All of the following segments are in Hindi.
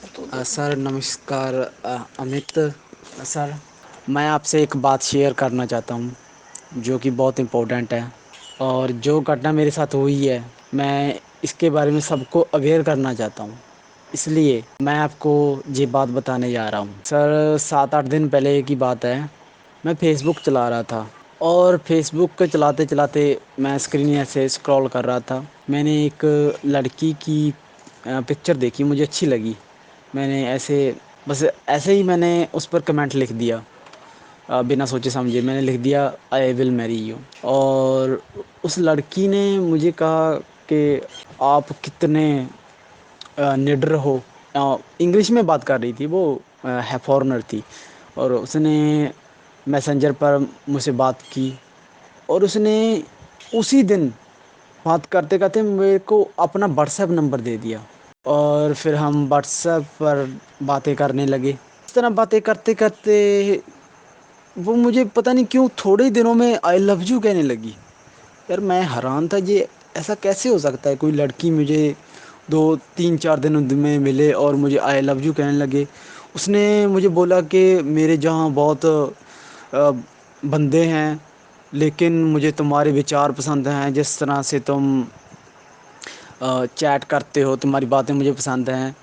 सर नमस्कार। अमित सर, मैं आपसे एक बात शेयर करना चाहता हूँ जो कि बहुत इम्पोर्टेंट है। और जो घटना मेरे साथ हुई है, मैं इसके बारे में सबको अवेयर करना चाहता हूँ। इसलिए मैं आपको ये बात बताने जा रहा हूँ। सर 7-8 दिन पहले की बात है। मैं फ़ेसबुक चला रहा था और फ़ेसबुक को चलाते चलाते मैं स्क्रीन ऐसे स्क्रॉल कर रहा था। मैंने एक लड़की की पिक्चर देखी, मुझे अच्छी लगी। मैंने ऐसे बस ऐसे ही मैंने उस पर कमेंट लिख दिया। बिना सोचे समझे मैंने लिख दिया, आई विल मैरी यू। और उस लड़की ने मुझे कहा कि आप कितने निडर हो। इंग्लिश में बात कर रही थी वो, है फॉरेनर थी। और उसने मैसेंजर पर मुझसे बात की। और उसने उसी दिन बात करते करते मेरे को अपना व्हाट्सएप नंबर दे दिया। और फिर हम व्हाट्सएप पर बातें करने लगे। इस तरह बातें करते करते वो मुझे पता नहीं क्यों थोड़े ही दिनों में आई लव यू कहने लगी। यार मैं हैरान था, ये ऐसा कैसे हो सकता है? कोई लड़की मुझे 2-3-4 दिन में मिले और मुझे आई लव यू कहने लगे। उसने मुझे बोला कि मेरे जहाँ बहुत बंदे हैं, लेकिन मुझे तुम्हारे विचार पसंद हैं, जिस तरह से तुम चैट करते हो, तुम्हारी बातें मुझे पसंद हैं।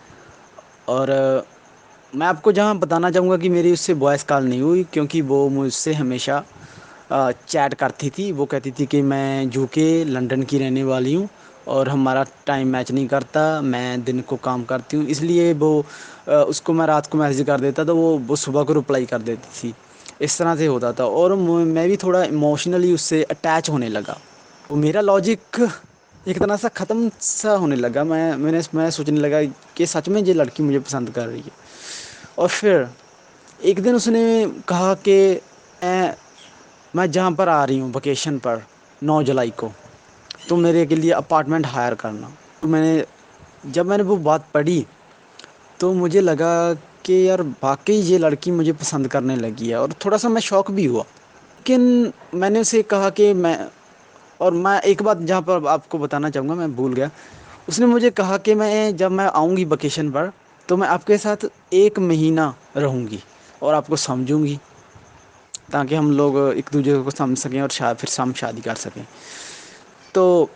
और मैं आपको जहाँ बताना चाहूँगा कि मेरी उससे वॉइस कॉल नहीं हुई, क्योंकि वो मुझसे हमेशा चैट करती थी। वो कहती थी कि मैं यूके लंदन की रहने वाली हूँ और हमारा टाइम मैच नहीं करता, मैं दिन को काम करती हूँ, इसलिए वो उसको मैं रात को मैसेज कर देता तो वो सुबह को रिप्लाई कर देती थी। इस तरह से होता था और मैं भी थोड़ा इमोशनली उससे अटैच होने लगा। तो मेरा लॉजिक एक तरह से ख़त्म सा होने लगा। मैं सोचने लगा कि सच में ये लड़की मुझे पसंद कर रही है। और फिर एक दिन उसने कहा कि मैं मैं जहाँ पर आ रही हूँ वेकेशन पर 9 जुलाई को, तो मेरे के लिए अपार्टमेंट हायर करना। तो जब मैंने वो बात पढ़ी तो मुझे लगा कि यार वाक़ई ये लड़की मुझे पसंद करने लगी है, और थोड़ा-सा मैं शॉक भी हुआ। लेकिन मैंने उसे कहा कि मैं एक बात जहाँ पर आपको बताना चाहूँगा, मैं भूल गया। उसने मुझे कहा कि मैं जब मैं आऊँगी वेकेशन पर, तो मैं आपके साथ 1 महीना रहूँगी और आपको समझूँगी, ताकि हम लोग एक दूसरे को समझ सकें और फिर हम शादी कर सकें। तो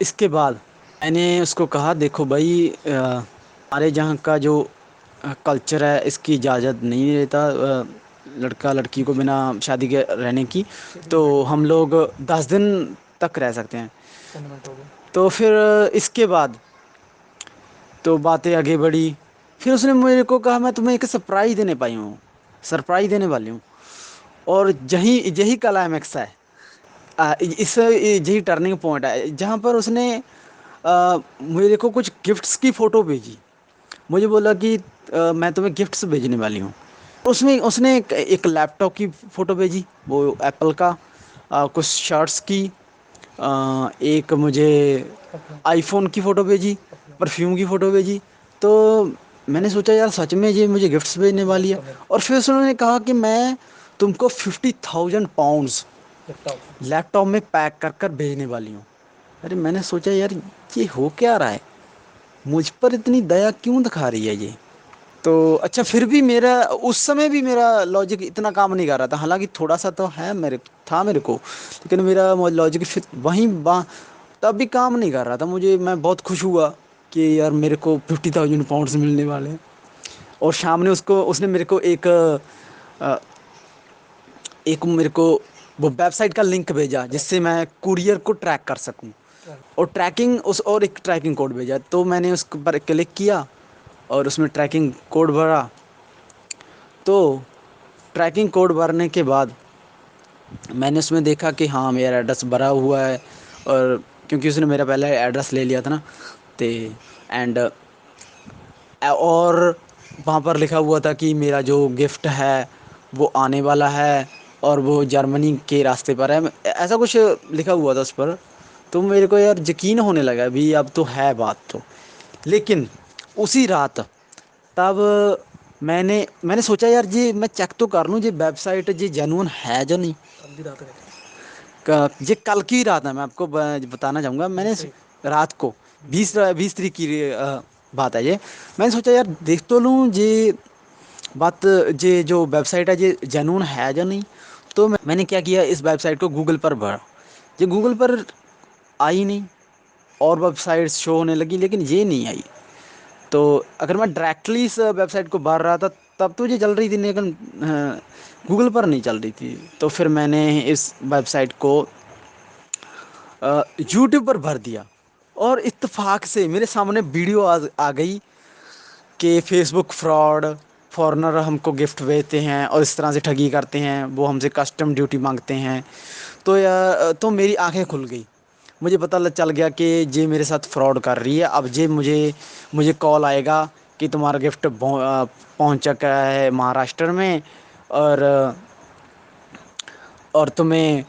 इसके बाद मैंने उसको कहा, देखो भाई, हमारे यहाँ का जो कल्चर है इसकी इजाज़त नहीं देता लड़का लड़की को बिना शादी के रहने की। तो हम लोग 10 दिन तक रह सकते हैं। तो फिर इसके बाद तो बातें आगे बढ़ी। फिर उसने मेरे को कहा, मैं तुम्हें एक सरप्राइज़ देने वाली हूँ। और यही यही क्लाइमेक्स है। यही टर्निंग पॉइंट है जहाँ पर उसने मेरे को कुछ गिफ्ट्स की फ़ोटो भेजी। मुझे बोला कि मैं तुम्हें गिफ्ट्स भेजने वाली हूँ। उसमें उसने एक लैपटॉप की फ़ोटो भेजी, वो एप्पल का। कुछ शर्ट्स की, एक मुझे आईफ़ोन की फ़ोटो भेजी, परफ्यूम की फ़ोटो भेजी। तो मैंने सोचा यार सच में ये मुझे गिफ्ट्स भेजने वाली है। और फिर उन्होंने कहा कि मैं तुमको 50,000 पाउंड्स लैपटॉप में पैक कर कर भेजने वाली हूँ। अरे मैंने सोचा यार ये हो क्या रहा है, मुझ पर इतनी दया क्यों दिखा रही है ये। तो अच्छा, फिर भी मेरा उस समय भी मेरा लॉजिक इतना काम नहीं कर रहा था, हालांकि थोड़ा सा तो है मेरे को। लेकिन मेरा लॉजिक फिर तब भी काम नहीं कर रहा था मुझे। मैं बहुत खुश हुआ कि यार मेरे को 50,000 पाउंड्स मिलने वाले हैं। और शाम ने उसको उसने मेरे को अ, एक मेरे को वो वेबसाइट का लिंक भेजा जिससे मैं कुरियर को ट्रैक कर सकूं। और एक ट्रैकिंग कोड भेजा, तो मैंने उस पर क्लिक किया और उसमें ट्रैकिंग कोड भरा। तो ट्रैकिंग कोड भरने के बाद मैंने उसमें देखा कि हाँ मेरा एड्रेस भरा हुआ है। और क्योंकि उसने मेरा पहले एड्रेस ले लिया था ना, तो एंड और वहाँ पर लिखा हुआ था कि मेरा जो गिफ्ट है वो आने वाला है और वो जर्मनी के रास्ते पर है, ऐसा कुछ लिखा हुआ था उस पर। तो मेरे को यार यकीन होने लगा भी अब तो है बात तो। लेकिन उसी रात तब मैंने सोचा यार जी मैं चेक तो कर लूँ जी वेबसाइट जी जेन्युइन है जो नहीं। ये कल की रात है, मैं आपको बताना चाहूँगा। मैंने रात को 20 तारीख की बात है ये। मैंने सोचा यार देख तो लूँ ये बात, ये जो वेबसाइट है ये जेन्युइन है या नहीं। तो मैंने क्या किया, इस वेबसाइट को गूगल पर भरा। ये गूगल पर आई नहीं, और वेबसाइट्स शो होने लगी लेकिन ये नहीं आई। तो अगर मैं डायरेक्टली इस वेबसाइट को भर रहा था तब तो ये चल रही थी, लेकिन गूगल पर नहीं चल रही थी। तो फिर मैंने इस वेबसाइट को यूट्यूब पर भर दिया, और इत्तेफाक से मेरे सामने वीडियो आ गई कि फेसबुक फ्रॉड, फॉरेनर हमको गिफ्ट भेजते हैं और इस तरह से ठगी करते हैं, वो हमसे कस्टम ड्यूटी मांगते हैं। तो मेरी आंखें खुल गई। मुझे पता चल गया कि ये मेरे साथ फ्रॉड कर रही है। अब ये मुझे कॉल आएगा कि तुम्हारा गिफ्ट पहुंच चुका है महाराष्ट्र में, और तुम्हें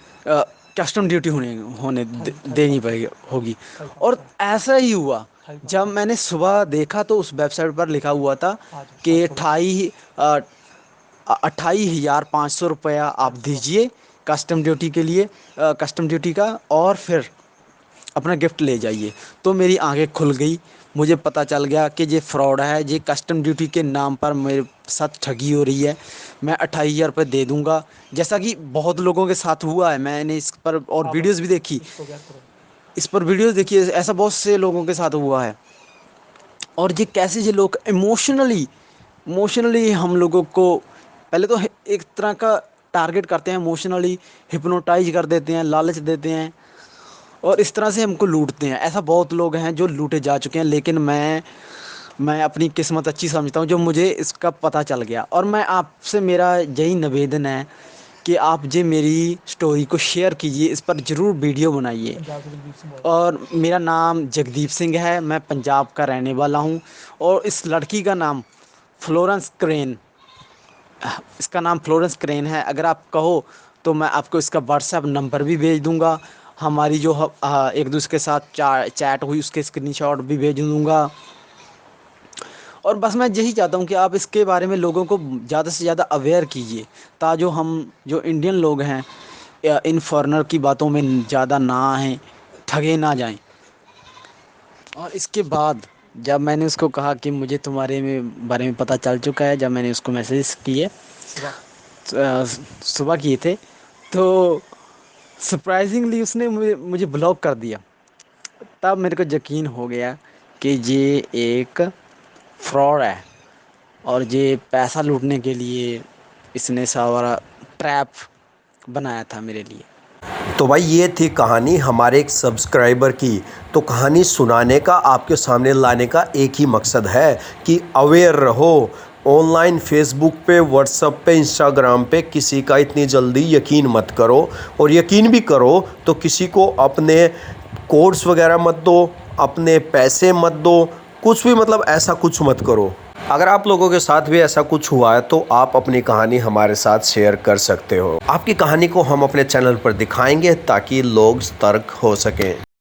कस्टम ड्यूटी देनी पड़ेगी होगी। और ऐसा ही हुआ। जब मैंने सुबह देखा तो उस वेबसाइट पर लिखा हुआ था कि 28,500 रुपया आप दीजिए कस्टम ड्यूटी के लिए, कस्टम ड्यूटी का, और फिर अपना गिफ्ट ले जाइए। तो मेरी आंखें खुल गई। मुझे पता चल गया कि ये फ्रॉड है, ये कस्टम ड्यूटी के नाम पर मेरे साथ ठगी हो रही है। मैं 28,000 रुपये दे दूंगा, जैसा कि बहुत लोगों के साथ हुआ है। मैंने इस पर और वीडियोस भी देखी, ऐसा बहुत से लोगों के साथ हुआ है। और ये कैसे ये लोग इमोशनली हम लोगों को पहले तो एक तरह का टारगेट करते हैं, इमोशनली हिप्नोटाइज कर देते हैं, लालच देते हैं, और इस तरह से हमको लूटते हैं। ऐसा बहुत लोग हैं जो लूटे जा चुके हैं, लेकिन मैं अपनी किस्मत अच्छी समझता हूँ जो मुझे इसका पता चल गया। और मैं आपसे, मेरा यही निवेदन है कि आप जे मेरी स्टोरी को शेयर कीजिए, इस पर ज़रूर वीडियो बनाइए। और मेरा नाम जगदीप सिंह है, मैं पंजाब का रहने वाला हूँ। और इस लड़की का नाम फ्लोरेंस क्रेन, इसका नाम फ्लोरेंस क्रेन है। अगर आप कहो तो मैं आपको इसका व्हाट्सएप नंबर भी भेज दूंगा। हमारी जो एक दूसरे के साथ चैट हुई उसके स्क्रीनशॉट भी भेज दूंगा। और बस मैं यही चाहता हूँ कि आप इसके बारे में लोगों को ज़्यादा से ज़्यादा अवेयर कीजिए, ताकि हम जो इंडियन लोग हैं इन फॉरेनर की बातों में ज़्यादा ना आएँ, ठगे ना जाएं। और इसके बाद जब मैंने उसको कहा कि मुझे तुम्हारे बारे में पता चल चुका है, जब मैंने उसको मैसेज किए, सुबह किए थे, तो सरप्राइजिंगली उसने मुझे ब्लॉक कर दिया। तब मेरे को यकीन हो गया कि ये एक फ्रॉड है, और ये पैसा लूटने के लिए इसने सारा ट्रैप बनाया था मेरे लिए। तो भाई ये थी कहानी हमारे एक सब्सक्राइबर की। तो कहानी सुनाने का, आपके सामने लाने का एक ही मकसद है कि अवेयर रहो। ऑनलाइन फेसबुक पे, व्हाट्सएप पे, इंस्टाग्राम पे किसी का इतनी जल्दी यकीन मत करो, और यकीन भी करो तो किसी को अपने कोड्स वगैरह मत दो, अपने पैसे मत दो, कुछ भी, मतलब ऐसा कुछ मत करो। अगर आप लोगों के साथ भी ऐसा कुछ हुआ है तो आप अपनी कहानी हमारे साथ शेयर कर सकते हो। आपकी कहानी को हम अपने चैनल पर दिखाएंगे ताकि लोग सतर्क हो सकें।